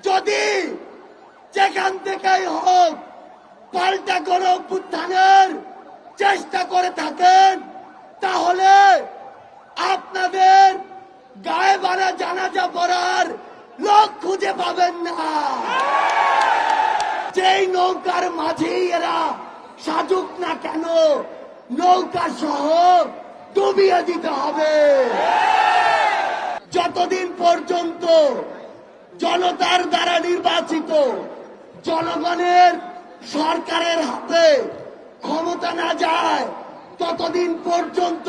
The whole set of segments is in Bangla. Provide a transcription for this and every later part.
যদি যেখান থেকেই হোক পাল্টা গণ অভ্যুত্থানের চেষ্টা করে থাকেন, তাহলে আপনাদের গায়ে বাড়া জানাজা পড়ার লোক খুঁজে পাবেন না। যেই নৌকার মাঝেই এরা সাজুক না কেন, নৌকা সহ ডুবিয়ে দিতে হবে। যতদিন পর্যন্ত জনতার দ্বারা নির্বাচিত জনগণের সরকারের হাতে ক্ষমতা না যায়, ততদিন পর্যন্ত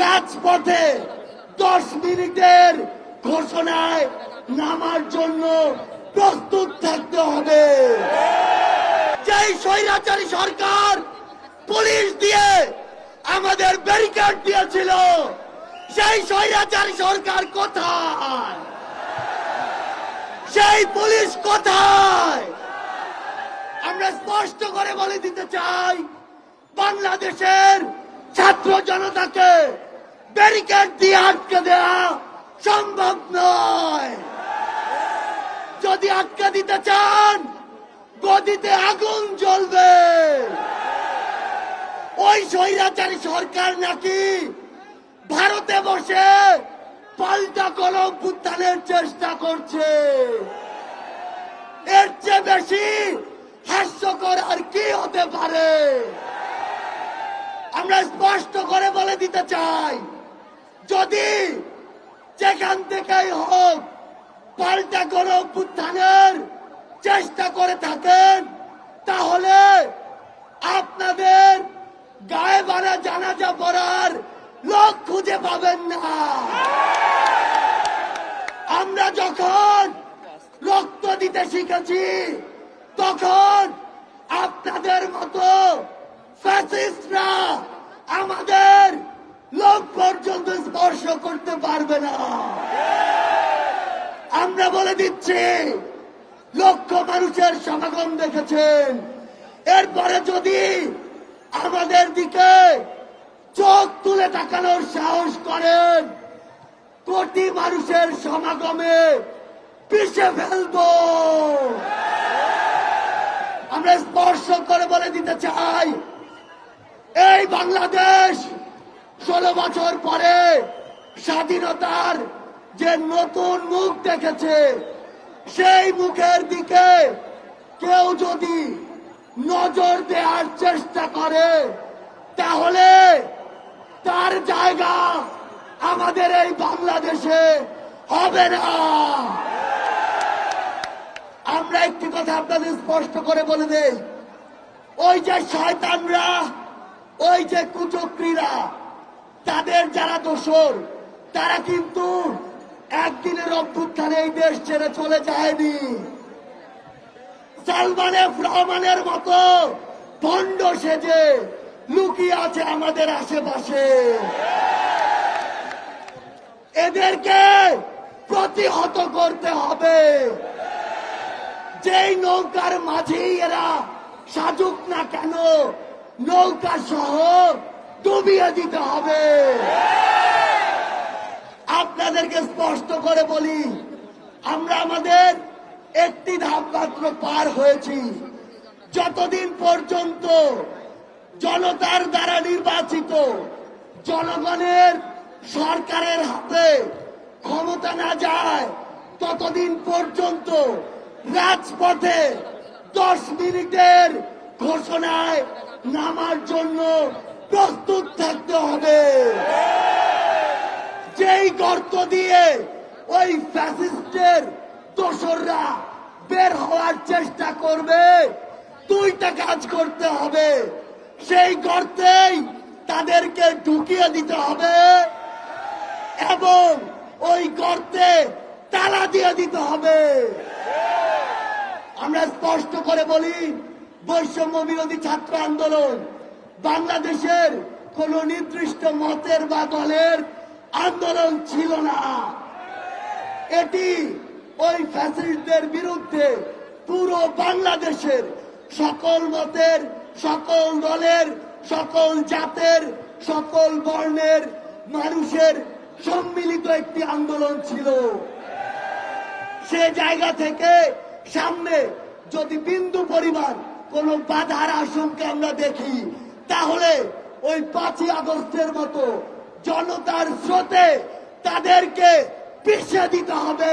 রাজপথে 10 মিনিটের ঘোষণায় নামার জন্য প্রস্তুত থাকতে হবে। যেই স্বৈরাচারী সরকার পুলিশ দিয়ে আমাদের ব্যারিকেড দিয়েছিল, সেই স্বৈরাচারী সরকার কোথায়? সেই পুলিশ কোথায়? আমরা স্পষ্ট করে বলে দিতে চাই, বাংলাদেশের ছাত্র জনতাকে ব্যারিকেড দিয়ে আটকে দেওয়া সম্ভব নয়। যদি আটকে দিতে চান, গদিতে আগুন জ্বলবে। ওই স্বৈরাচারী সরকার নাকি ভারতে বসে পাল্টা গণ অভ্যুত্থানের চেষ্টা করছে। এর চেয়ে বেশি হাস্যকর আর কি হতে পারে? আমরা স্পষ্ট করে বলে দিতে চাই, যদি যেখান থেকেই হোক পাল্টা গণ অভ্যুত্থানের চেষ্টা করে থাকেন, তাহলে আপনাদের গায়ে বাড়া জানাজা পড়ার লোক খুঁজে পাবেন না। আমরা যখন রক্ত দিতে শিখেছি, তখন আপনাদের মতো ফ্যাসিস্টরা আমাদের লোক পর্যন্ত স্পর্শ করতে পারবে না। আমরা বলে দিচ্ছি, লক্ষ মানুষের সমাগম দেখেছেন, এরপরে যদি আমাদের দিকে চোখ তুলে তাকানোর সাহস করেন, কোটি মানুষের সমাগমে পিষে ফেলব। আমরা স্পর্শ করে বলে দিতে চাই, এই বাংলাদেশ 16 বছর পরে স্বাধীনতার যে নতুন মুখ দেখেছে, সেই মুখের দিকে কেউ যদি নজর দেওয়ার চেষ্টা করে, তাহলে তার জায়গা আমাদের এই বাংলাদেশে হবে না। আমরা একটি কথা আপনাদের স্পষ্ট করে বলে দেই, ওই যে শয়তানরা, ওই যে কুচক্রীরা, তাদের যারা দোসর, তারা কিন্তু একদিনের অভ্যুত্থানে এই দেশ ছেড়ে চলে যায়নি। সালমান এফ রহমানের মতো ভণ্ড সেজে লুকিয়ে আছে আমাদের আশেপাশে। এদেরকে প্রতিহত করতে হবে। যেই নৌকার মাঝেই এরা সাজুক না কেন, নৌকা সহ ডুবিয়ে দিতে হবে। আপনাদেরকে স্পষ্ট করে বলি, আমরা আমাদের একটি ধাপ মাত্র পার হয়েছি। যতদিন পর্যন্ত জনতার দ্বারা নির্বাচিত জনগণের সরকারের হাতে ক্ষমতা না যায়, ততদিন পর্যন্ত রাজপথে 10 মিনিটের ঘোষণায় নামার জন্য প্রস্তুত থাকতে হবে। যেই গর্ত দিয়ে ওই ফ্যাসিস্টের দোসররা বের হওয়ার চেষ্টা করবে, 2টা কাজ করতে হবে। সেই গর্তেই তাদেরকে ঢুকিয়ে দিতে হবে এবং ওই গর্তে তালা দিয়ে দিতে হবে। আমরা স্পষ্ট করে বলি, বৈষম্য বিরোধী ছাত্র আন্দোলন বাংলাদেশের কোন নির্দিষ্ট মতের বা দলের আন্দোলন ছিল না। এটি ওই ফ্যাসিস্টদের বিরুদ্ধে পুরো বাংলাদেশের সকল মতের, সকল দলের, সকল জাতের, সকল বর্ণের মানুষের সম্মিলিত একটি আন্দোলন ছিল। সে জায়গা থেকে সামনে যদি বিন্দু পরিমাণ কোন বাধার আশঙ্কা আমরা দেখি, তাহলে ওই 5ই আগস্টের মতো জনতার স্রোতে তাদেরকে পিছিয়ে দিতে হবে।